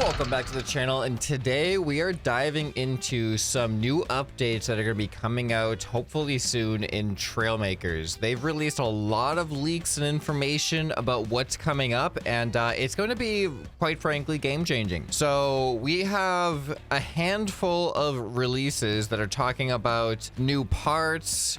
Welcome back to the channel, and today we are diving into some new updates that are going to be coming out hopefully soon in Trailmakers. They've released a lot of leaks and information about what's coming up, and it's going to be, quite frankly, game-changing. So we have a handful of releases that are talking about new parts,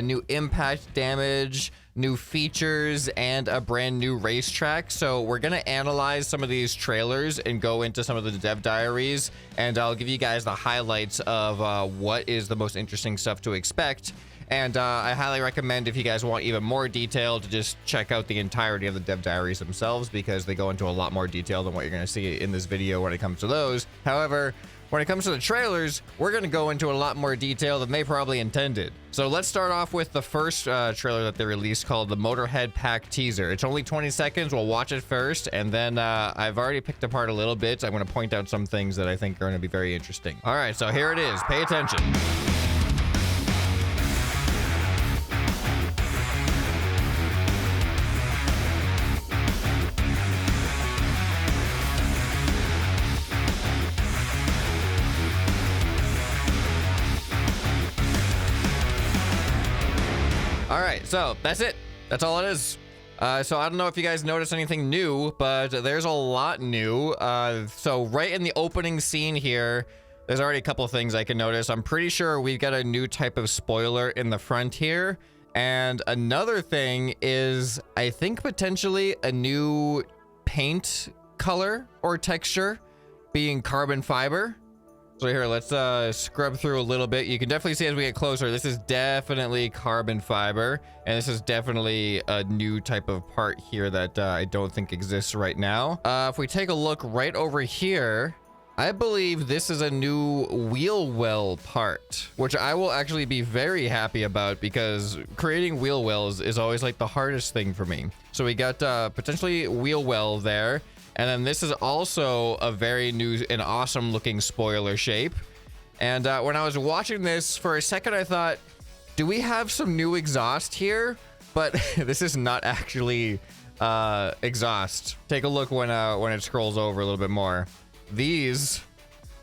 new impact damage, new features, and a brand new racetrack. So we're gonna analyze some of these trailers and go into some of the dev diaries, and I'll give you guys the highlights of what is the most interesting stuff to expect. And I highly recommend, if you guys want even more detail, to just check out the entirety of the dev diaries themselves, because they go into a lot more detail than what you're gonna see in this video when it comes to those. However, when it comes to the trailers, we're going to go into a lot more detail than they probably intended. So let's start off with the first trailer that they released, called the Motorhead pack teaser. It's only 20 seconds. We'll watch it first, and then I've already picked apart a little bit. I'm going to point out some things that I think are going to be very interesting. All right, so here it is. Pay attention. All right, so that's it. That's all it is. So I don't know if you guys noticed anything new, but there's a lot new. So right in the opening scene here, there's already a couple of things I can notice. I'm pretty sure we've got a new type of spoiler in the front here. And another thing is, I think potentially a new paint color or texture being carbon fiber. So here, let's scrub through a little bit. You can definitely see as we get closer, this is definitely carbon fiber, and this is definitely a new type of part here that I don't think exists right now. If we take a look right over here, I believe this is a new wheel well part, which I will actually be very happy about, because creating wheel wells is always like the hardest thing for me. So we got potentially wheel well there. And then this is also a very new and awesome looking spoiler shape. And when I was watching this for a second, I thought, do we have some new exhaust here? But this is not actually exhaust. Take a look when it scrolls over a little bit more. These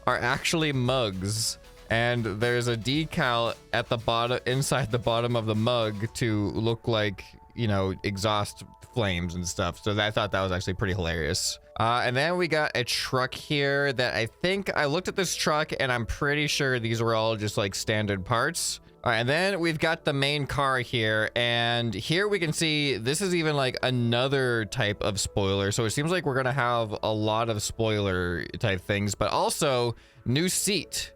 are actually mugs. And there's a decal at the bottom, inside the bottom of the mug, to look like, you know, exhaust flames and stuff. So I thought that was actually pretty hilarious. And then we got a truck here that I think I looked at this truck, and I'm pretty sure these were all just like standard parts. All right, and then we've got the main car here, and here we can see this is even like another type of spoiler. So it seems like we're gonna have a lot of spoiler type things, but also new seat.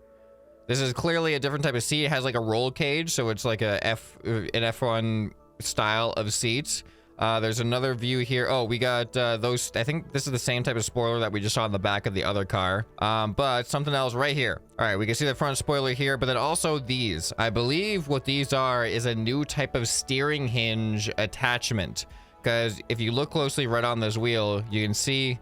This is clearly a different type of seat. It has like a roll cage, so it's like an F1 style of seats. There's another view here. Oh, we got those. I think this is the same type of spoiler that we just saw in the back of the other car. But something else right here. All right, we can see the front spoiler here, but then also these. I believe what these are is a new type of steering hinge attachment. Because if you look closely right on this wheel, you can see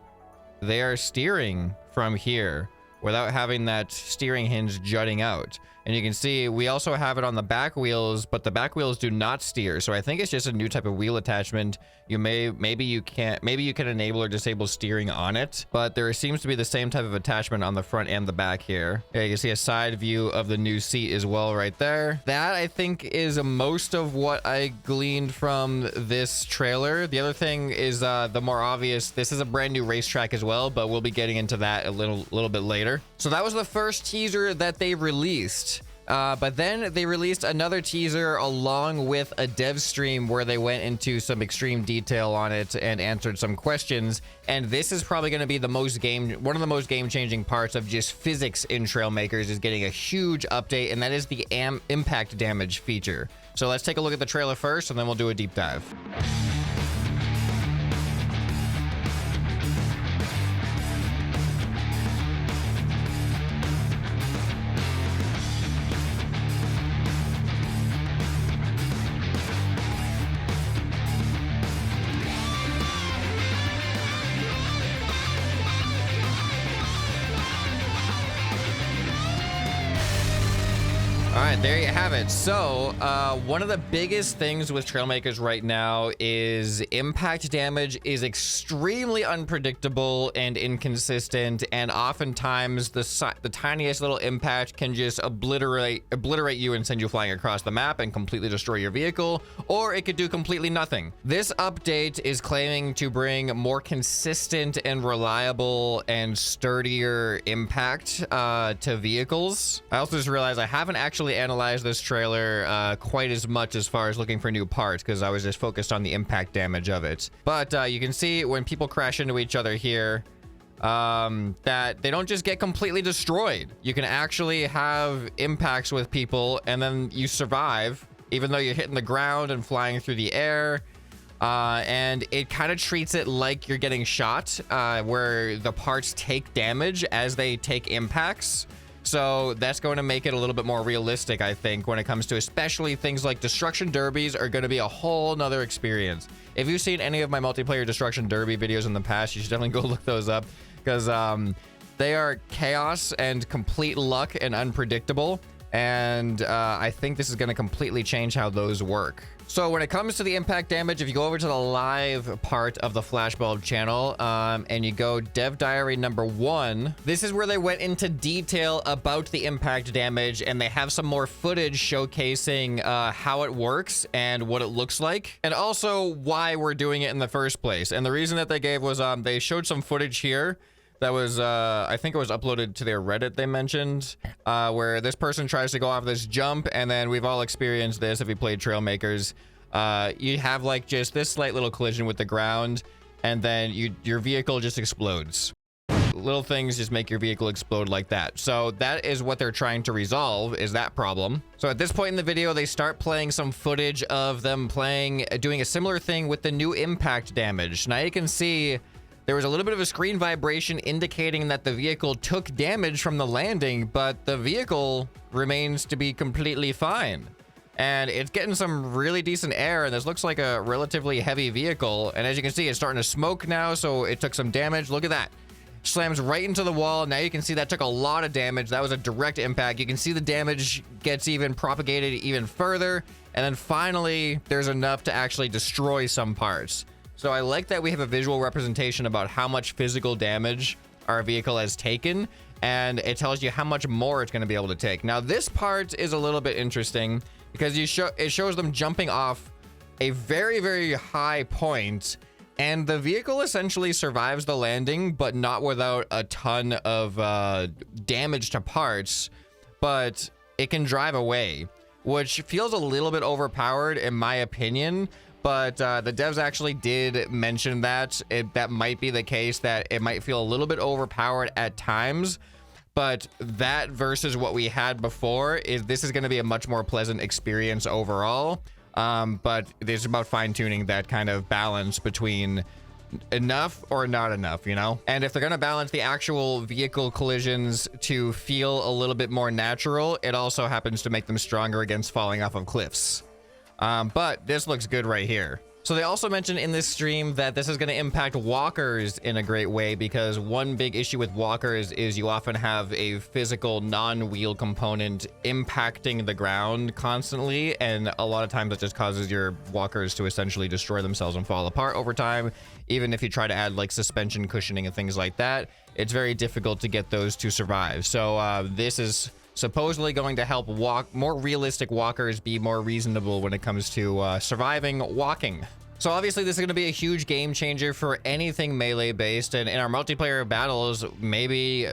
they are steering from here without having that steering hinge jutting out. And you can see we also have it on the back wheels, but the back wheels do not steer. So I think it's just a new type of wheel attachment. Maybe you can enable or disable steering on it, but there seems to be the same type of attachment on the front and the back here. Yeah, you can see a side view of the new seat as well right there. That, I think, is most of what I gleaned from this trailer. The other thing is the more obvious. This is a brand new racetrack as well, but we'll be getting into that a little bit later. So that was the first teaser that they released. But then they released another teaser along with a dev stream where they went into some extreme detail on it and answered some questions. And this is probably going to be one of the most game-changing parts of just physics in Trailmakers, is getting a huge update, and that is the impact damage feature. So let's take a look at the trailer first, and then we'll do a deep dive. All right, right, there you have it. So one of the biggest things with Trailmakers right now is impact damage is extremely unpredictable and inconsistent, and oftentimes the tiniest little impact can just obliterate you and send you flying across the map and completely destroy your vehicle, or it could do completely nothing. This update is claiming to bring more consistent and reliable and sturdier impact to vehicles. I also just realized I haven't actually analyzed this trailer quite as much as far as looking for new parts, because I was just focused on the impact damage of it. But you can see when people crash into each other here, that they don't just get completely destroyed. You can actually have impacts with people and then you survive, even though you're hitting the ground and flying through the air. And it kind of treats it like you're getting shot, where the parts take damage as they take impacts. So that's going to make it a little bit more realistic, I think, when it comes to especially things like destruction derbies are going to be a whole nother experience. If you've seen any of my multiplayer destruction derby videos in the past, you should definitely go look those up, because they are chaos and complete luck and unpredictable. And I think this is going to completely change how those work. So when it comes to the impact damage, if you go over to the live part of the Flashbulb channel and you go dev diary number 1, this is where they went into detail about the impact damage, and they have some more footage showcasing how it works and what it looks like, and also why we're doing it in the first place. And the reason that they gave was they showed some footage here that was, I think it was uploaded to their Reddit, they mentioned, where this person tries to go off this jump, and then we've all experienced this if we played Trailmakers. You have like just this slight little collision with the ground, and then your vehicle just explodes. Little things just make your vehicle explode like that. So that is what they're trying to resolve, is that problem. So at this point in the video, they start playing some footage of them doing a similar thing with the new impact damage. Now you can see there was a little bit of a screen vibration indicating that the vehicle took damage from the landing, but the vehicle remains to be completely fine. And it's getting some really decent air, and this looks like a relatively heavy vehicle. And as you can see, it's starting to smoke now, so it took some damage. Look at that. Slams right into the wall. Now you can see that took a lot of damage. That was a direct impact. You can see the damage gets even propagated even further. And then finally, there's enough to actually destroy some parts. So I like that we have a visual representation about how much physical damage our vehicle has taken, and it tells you how much more it's going to be able to take. Now this part is a little bit interesting because it shows them jumping off a very, very high point, and the vehicle essentially survives the landing, but not without a ton of damage to parts, but it can drive away, which feels a little bit overpowered in my opinion. But the devs actually did mention that that might be the case, that it might feel a little bit overpowered at times. But that versus what we had before, this is going to be a much more pleasant experience overall. But it's about fine-tuning that kind of balance between enough or not enough, you know? And if they're going to balance the actual vehicle collisions to feel a little bit more natural, it also happens to make them stronger against falling off of cliffs. But this looks good right here. So they also mentioned in this stream that this is going to impact walkers in a great way, because one big issue with walkers is you often have a physical non-wheel component impacting the ground constantly, and a lot of times it just causes your walkers to essentially destroy themselves and fall apart over time. Even if you try to add like suspension cushioning and things like that, it's very difficult to get those to survive. So this is supposedly going to help more realistic walkers be more reasonable when it comes to surviving walking. So obviously this is going to be a huge game changer for anything melee based, and in our multiplayer battles, maybe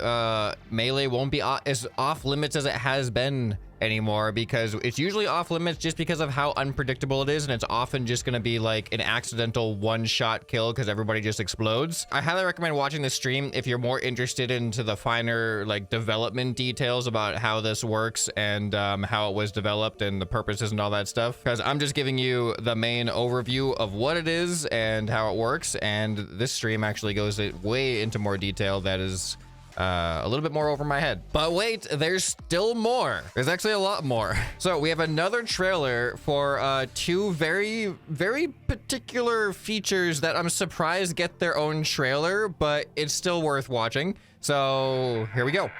melee won't be as off limits as it has been anymore, because it's usually off limits just because of how unpredictable it is, and it's often just going to be like an accidental one-shot kill because everybody just explodes. I highly recommend watching this stream if you're more interested into the finer like development details about how this works and how it was developed and the purposes and all that stuff, because I'm just giving you the main overview of what it is and how it works, and this stream actually goes way into more detail that is a little bit more over my head. But wait, there's still more. There's actually a lot more. So we have another trailer for two very, very particular features that I'm surprised get their own trailer, but it's still worth watching. So here we go.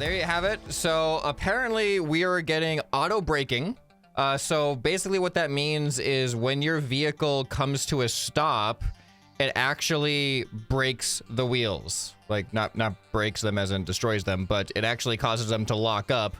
there you have it. So apparently we are getting auto braking. So basically what that means is when your vehicle comes to a stop, it actually breaks the wheels. Like not breaks them as in destroys them, but it actually causes them to lock up,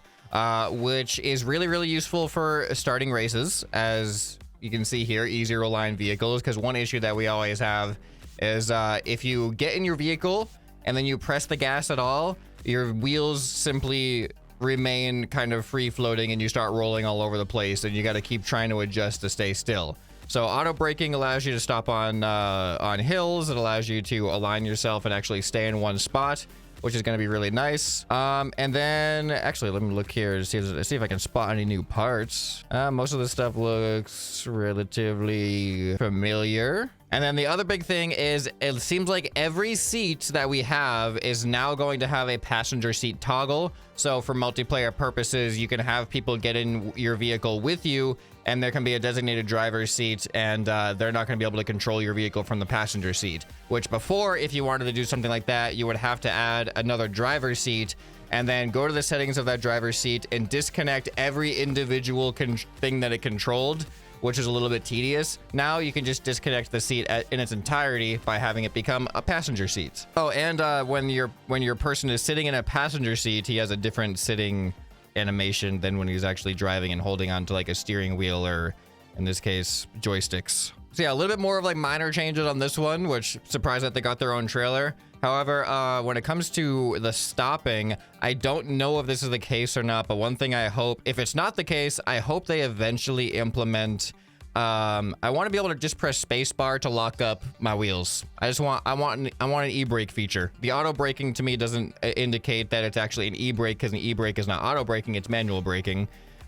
which is really, really useful for starting races. As you can see here, E0 line vehicles, because one issue that we always have is if you get in your vehicle and then you press the gas at all, your wheels simply remain kind of free floating and you start rolling all over the place, and you got to keep trying to adjust to stay still. So auto braking allows you to stop on hills. It allows you to align yourself and actually stay in one spot, which is going to be really nice. And then actually, let me look here to see if I can spot any new parts. Most of this stuff looks relatively familiar. And then the other big thing is it seems like every seat that we have is now going to have a passenger seat toggle. So for multiplayer purposes, you can have people get in your vehicle with you, and there can be a designated driver's seat, and they're not going to be able to control your vehicle from the passenger seat. Which before, if you wanted to do something like that, you would have to add another driver's seat and then go to the settings of that driver's seat and disconnect every individual thing that it controlled, which is a little bit tedious. Now you can just disconnect the seat in its entirety by having it become a passenger seat. Oh, and when your person is sitting in a passenger seat, he has a different sitting animation than when he's actually driving and holding on to like a steering wheel, or in this case, joysticks. So yeah, a little bit more of like minor changes on this one, which surprised that they got their own trailer. However, when it comes to the stopping, I don't know if this is the case or not, but one thing I hope, if it's not the case, I hope they eventually implement, I want to be able to just press spacebar to lock up my wheels. I want an e-brake feature. The auto braking to me doesn't indicate that it's actually an e-brake, because an e-brake is not auto braking, it's manual braking.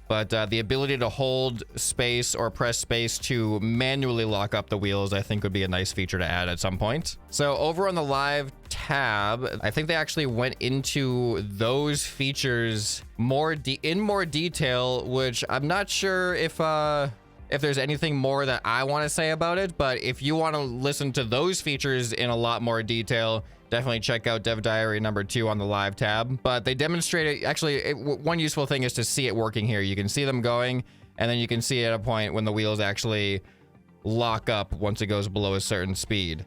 But the ability to hold space or press space to manually lock up the wheels, I think would be a nice feature to add at some point. So over on the live tab, I think they actually went into those features in more detail, which I'm not sure if there's anything more that I want to say about it. But if you want to listen to those features in a lot more detail, definitely check out Dev Diary number 2 on the live tab. But they demonstrated, actually, one useful thing is to see it working here. You can see them going, and then you can see at a point when the wheels actually lock up once it goes below a certain speed.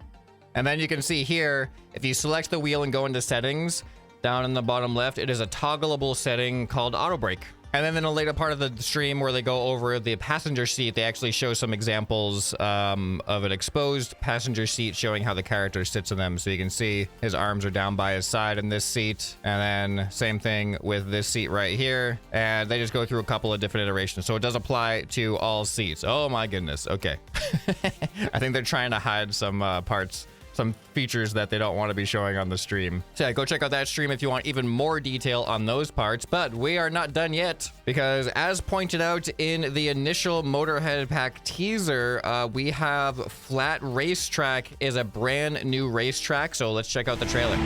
And then you can see here, if you select the wheel and go into settings, down in the bottom left, it is a toggleable setting called auto brake. And then in a later part of the stream where they go over the passenger seat, they actually show some examples of an exposed passenger seat showing how the character sits in them. So you can see his arms are down by his side in this seat. And then same thing with this seat right here. And they just go through a couple of different iterations. So it does apply to all seats. Oh my goodness. Okay. I think they're trying to hide some parts, some features that they don't want to be showing on the stream. So yeah, go check out that stream if you want even more detail on those parts. But we are not done yet, because as pointed out in the initial Motorhead pack teaser, we have Flat Racetrack is a brand new racetrack. So let's check out the trailer.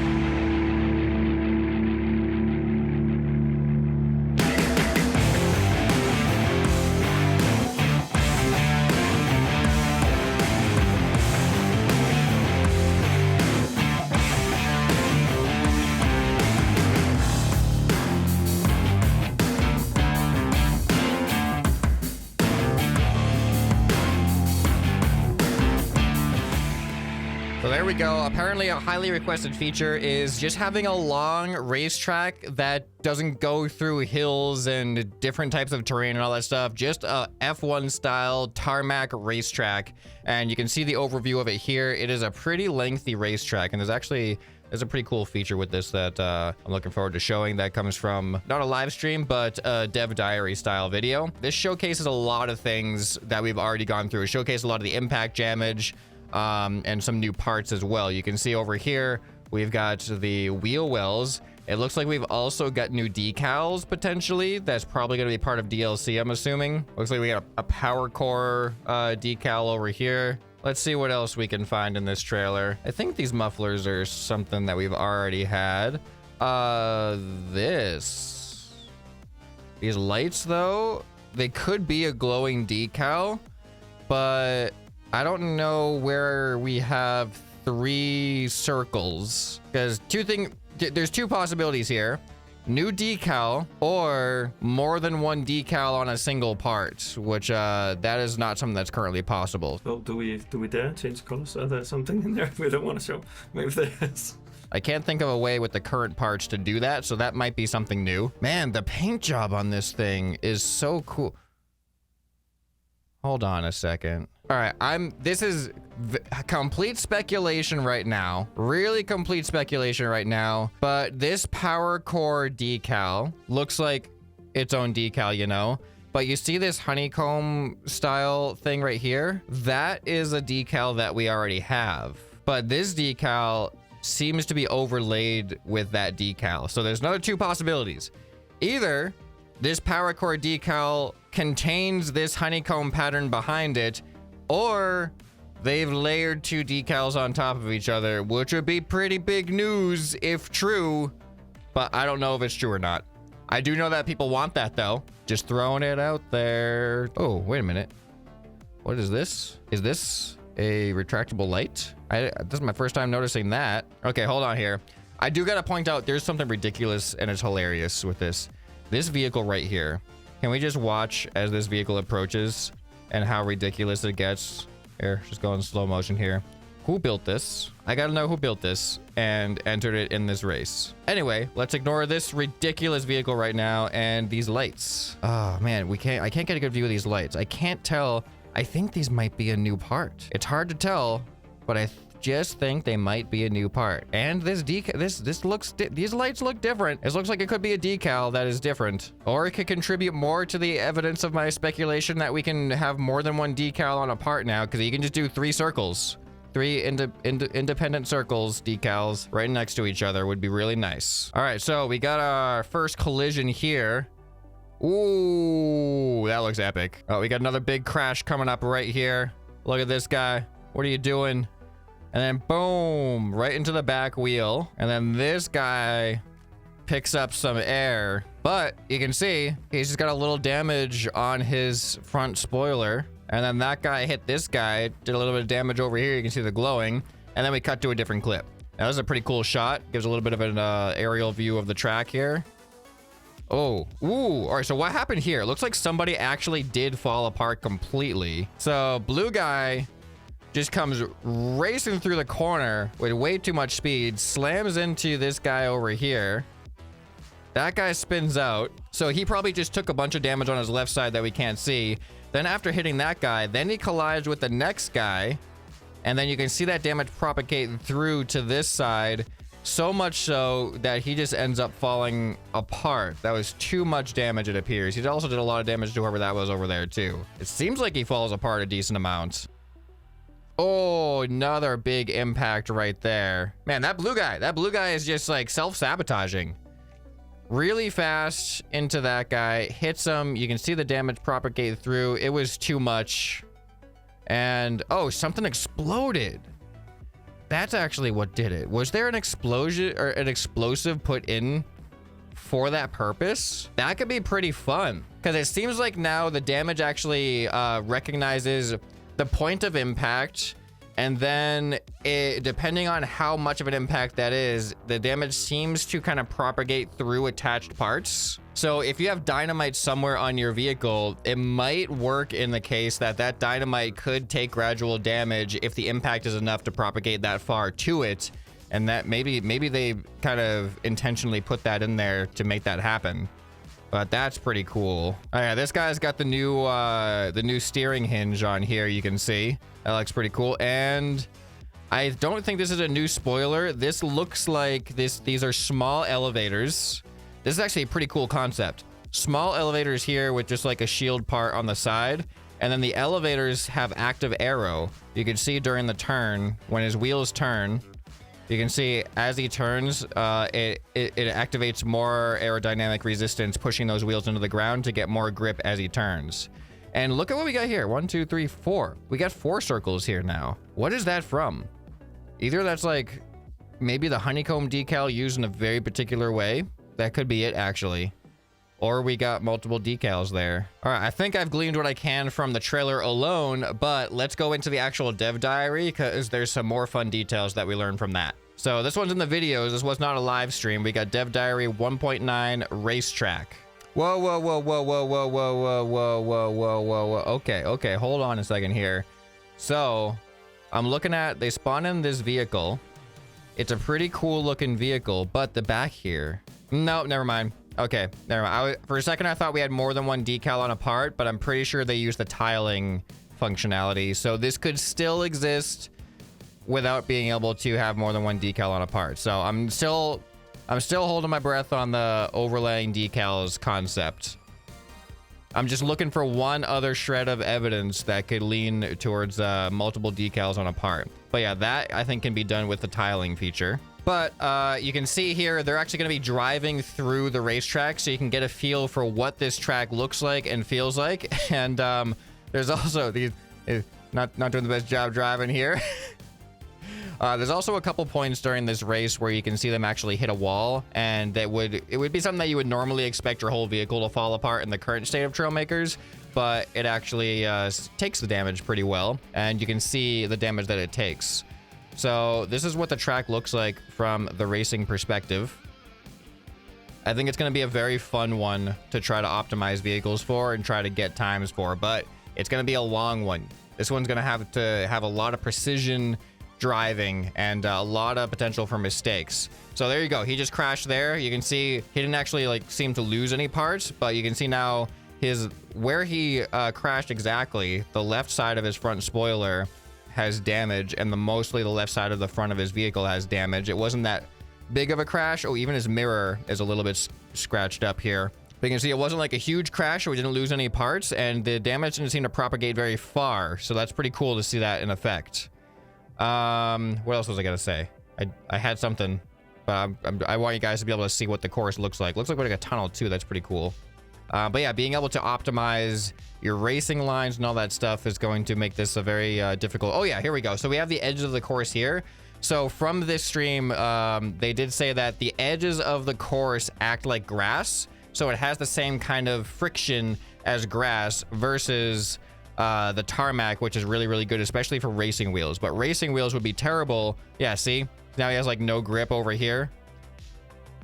There we go. Apparently a highly requested feature is just having a long racetrack that doesn't go through hills and different types of terrain and all that stuff. Just a F1 style tarmac racetrack. And you can see the overview of it here. It is a pretty lengthy racetrack, and there's a pretty cool feature with this that I'm looking forward to showing, that comes from not a live stream, but a Dev Diary style video. This showcases a lot of things that we've already gone through. It showcases a lot of the impact damage, and some new parts as well. You can see over here, we've got the wheel wells. It looks like we've also got new decals potentially. That's probably going to be part of DLC, I'm assuming. Looks like we got a power core decal over here. Let's see what else we can find in this trailer. I think these mufflers are something that we've already had. These lights though, they could be a glowing decal, but I don't know where we have 3 circles, because there's 2 possibilities here. new decal or more than one decal on a single part, which that is not something that's currently possible. Well, do we dare change colors? Are there something in there we don't want to show? Maybe there is. I can't think of a way with the current parts to do that, so that might be something new. Man, the paint job on this thing is so cool. Hold on a second. All right, this is complete speculation right now. Really complete speculation right now. But this power core decal looks like its own decal, you know? But you see this honeycomb style thing right here? That is a decal that we already have. But this decal seems to be overlaid with that decal. So there's another two possibilities. Either this power core decal contains this honeycomb pattern behind it, or they've layered two decals on top of each other, which would be pretty big news if true, but I don't know if it's true or not. I do know that people want that though. Just throwing it out there. Oh, wait a minute. What is this? Is this a retractable light? This is my first time noticing that. Okay, hold on here. I do gotta point out there's something ridiculous and it's hilarious with this. This vehicle right here. Can we just watch as this vehicle approaches and how ridiculous it gets? Here, just go in slow motion here. Who built this? I gotta know who built this and entered it in this race. Anyway, let's ignore this ridiculous vehicle right now and these lights. Oh man, I can't get a good view of these lights. I can't tell. I think these might be a new part. It's hard to tell, but I just think they might be a new part. And this decal, these lights look different. It looks like it could be a decal that is different, or it could contribute more to the evidence of my speculation that we can have more than one decal on a part now, because you can just do 3 circles. 3 independent circles, decals right next to each other would be really nice. All right, so we got our first collision here. Ooh, that looks epic. Oh, we got another big crash coming up right here. Look at this guy. What are you doing? And then boom, right into the back wheel. And then this guy picks up some air, but you can see he's just got a little damage on his front spoiler. And then that guy hit this guy, did a little bit of damage over here. You can see the glowing. And then we cut to a different clip. Now, this is a pretty cool shot. Gives a little bit of an aerial view of the track here. Oh, ooh. All right, so what happened here? It looks like somebody actually did fall apart completely. So blue guy just comes racing through the corner with way too much speed, slams into this guy over here. That guy spins out. So he probably just took a bunch of damage on his left side that we can't see. Then after hitting that guy, then he collides with the next guy. And then you can see that damage propagating through to this side. So much so that he just ends up falling apart. That was too much damage, it appears. He also did a lot of damage to whoever that was over there too. It seems like he falls apart a decent amount. Oh, another big impact right there. Man, that blue guy is just like self-sabotaging. Really fast into that guy, hits him. You can see the damage propagate through. It was too much. And oh, something exploded. That's actually what did it. Was there an explosion or an explosive put in for that purpose? That could be pretty fun, because it seems like now the damage actually recognizes the point of impact, and then depending on how much of an impact that is, the damage seems to kind of propagate through attached parts. So if you have dynamite somewhere on your vehicle, it might work in the case that that dynamite could take gradual damage if the impact is enough to propagate that far to it. And that maybe they kind of intentionally put that in there to make that happen. But that's pretty cool. Oh yeah, this guy's got the new steering hinge on here, you can see. That looks pretty cool. And I don't think this is a new spoiler. This looks like these are small elevators. This is actually a pretty cool concept. Small elevators here with just like a shield part on the side. And then the elevators have active aero. You can see during the turn, when his wheels turn, you can see as he turns, it activates more aerodynamic resistance, pushing those wheels into the ground to get more grip as he turns. And look at what we got here. 1, 2, 3, 4. We got 4 circles here now. What is that from? Either that's like maybe the honeycomb decal used in a very particular way. That could be it, actually. Or we got multiple decals there. All right, I think I've gleaned what I can from the trailer alone, but let's go into the actual dev diary because there's some more fun details that we learned from that. So this one's in the videos. This was not a live stream. We got Dev Diary 1.9 racetrack. Whoa, whoa, whoa, whoa, whoa, whoa, whoa, whoa, whoa, whoa, whoa, whoa, whoa. Okay, hold on a second here. So I'm looking at, they spawn in this vehicle. It's a pretty cool looking vehicle, but the back here. No, never mind. Okay, never mind. For a second, I thought we had more than one decal on a part, but I'm pretty sure they use the tiling functionality. So this could still exist without being able to have more than one decal on a part. So I'm still holding my breath on the overlaying decals concept. I'm just looking for one other shred of evidence that could lean towards multiple decals on a part. But yeah, that I think can be done with the tiling feature. But you can see here, they're actually going to be driving through the racetrack, so you can get a feel for what this track looks like and feels like. And there's also these not doing the best job driving here. There's also a couple points during this race where you can see them actually hit a wall, and it would be something that you would normally expect your whole vehicle to fall apart in the current state of Trailmakers, but it actually takes the damage pretty well, and you can see the damage that it takes. So this is what the track looks like from the racing perspective. I think it's going to be a very fun one to try to optimize vehicles for and try to get times for, but it's going to be a long one. This one's going to have a lot of precision driving and a lot of potential for mistakes. So there you go. He just crashed there. You can see he didn't actually seem to lose any parts, but you can see now where he crashed exactly. The left side of his front spoiler has damage, and mostly the left side of the front of his vehicle has damage. It wasn't that big of a crash. Oh, even his mirror is a little bit scratched up here. But you can see it wasn't like a huge crash, or we didn't lose any parts, and the damage didn't seem to propagate very far. So that's pretty cool to see that in effect. What else was I gonna say? I had something, but I want you guys to be able to see what the course looks like. Looks like a tunnel too. That's pretty cool. But yeah, being able to optimize your racing lines and all that stuff is going to make this a very difficult. Oh yeah, here we go. So we have the edges of the course here. So from this stream, they did say that the edges of the course act like grass. So it has the same kind of friction as grass versus the tarmac, which is really, really good, especially for racing wheels. But racing wheels would be terrible. Yeah, see? Now he has like no grip over here.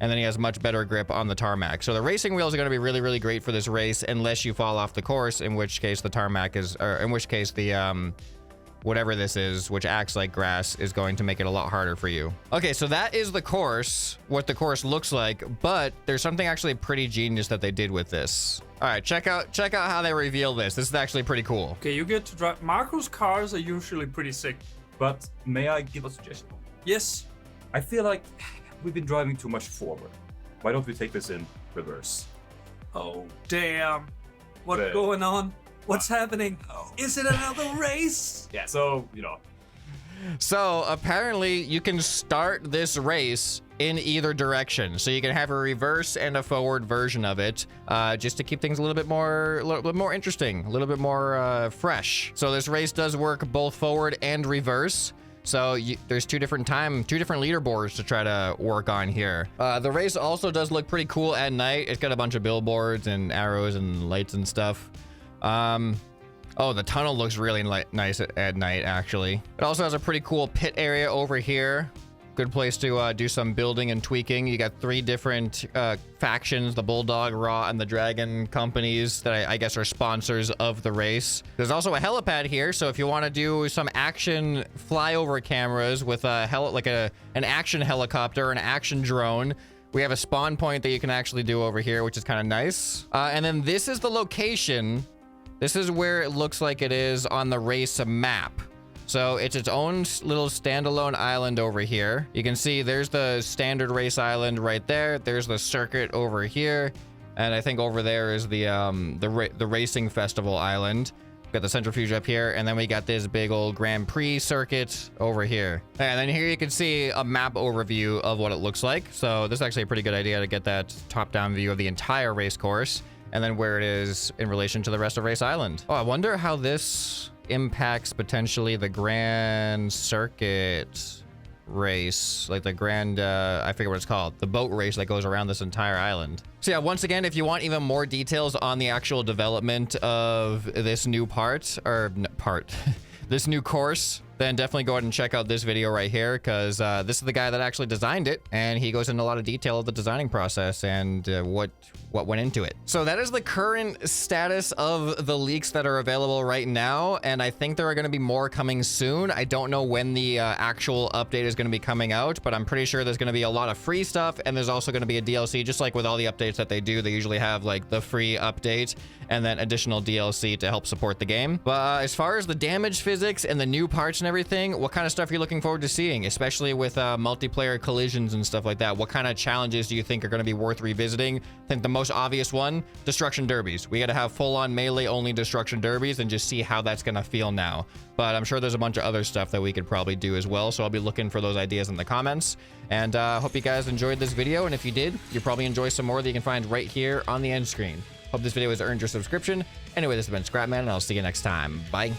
And then he has much better grip on the tarmac. So the racing wheels are going to be really, really great for this race, unless you fall off the course, in which case the tarmac is, or in which case the, whatever this is, which acts like grass, is going to make it a lot harder for you. Okay, so that is the course, what the course looks like, but there's something actually pretty genius that they did with this. All right, check out how they reveal this. This is actually pretty cool. Okay, you get to drive. Marco's cars are usually pretty sick. But may I give a suggestion? Yes. I feel like we've been driving too much forward. Why don't we take this in reverse? Oh, damn. What's But- going on? What's happening? Oh. Is it another race? Yeah, so, you know. So apparently you can start this race in either direction. So you can have a reverse and a forward version of it, just to keep things a little bit more interesting, a little bit more fresh. So this race does work both forward and reverse. So there's two different leaderboards to try to work on here. The race also does look pretty cool at night. It's got a bunch of billboards and arrows and lights and stuff. Oh, the tunnel looks really nice at night, actually. It also has a pretty cool pit area over here. Good place to do some building and tweaking. You got 3 different factions, the Bulldog, Raw, and the Dragon companies that I guess are sponsors of the race. There's also a helipad here, so if you want to do some action flyover cameras with an action helicopter, an action drone, we have a spawn point that you can actually do over here, which is kind of nice. And then this is the location. This is where it looks like it is on the race map. So it's its own little standalone island over here. You can see there's the standard race island right there. There's the circuit over here. And I think over there is the racing festival island. Got the centrifuge up here. And then we got this big old Grand Prix circuit over here. And then here you can see a map overview of what it looks like. So this is actually a pretty good idea to get that top-down view of the entire race course. And then where it is in relation to the rest of Race Island. Oh, I wonder how this impacts potentially the Grand Circuit race, like the Grand, I forget what it's called, the boat race that goes around this entire island. So yeah, once again, if you want even more details on the actual development of this new this new course, then definitely go ahead and check out this video right here, because this is the guy that actually designed it, and he goes into a lot of detail of the designing process and what went into it. So that is the current status of the leaks that are available right now, and I think there are going to be more coming soon. I don't know when the actual update is going to be coming out, but I'm pretty sure there's going to be a lot of free stuff, and there's also going to be a DLC, just like with all the updates that they do. They usually have like the free update and then additional DLC to help support the game. But as far as the damage physics and the new parts and everything, what kind of stuff are you looking forward to seeing, especially with multiplayer collisions and stuff like that? What kind of challenges do you think are going to be worth revisiting? I think the most obvious one, destruction derbies. We got to have full-on melee only destruction derbies and just see how that's going to feel now. But I'm sure there's a bunch of other stuff that we could probably do as well, so I'll be looking for those ideas in the comments. And hope you guys enjoyed this video, and if you did, you'll probably enjoy some more that you can find right here on the end screen. Hope this video has earned your subscription. Anyway, this has been ScrapMan, and I'll see you next time. Bye.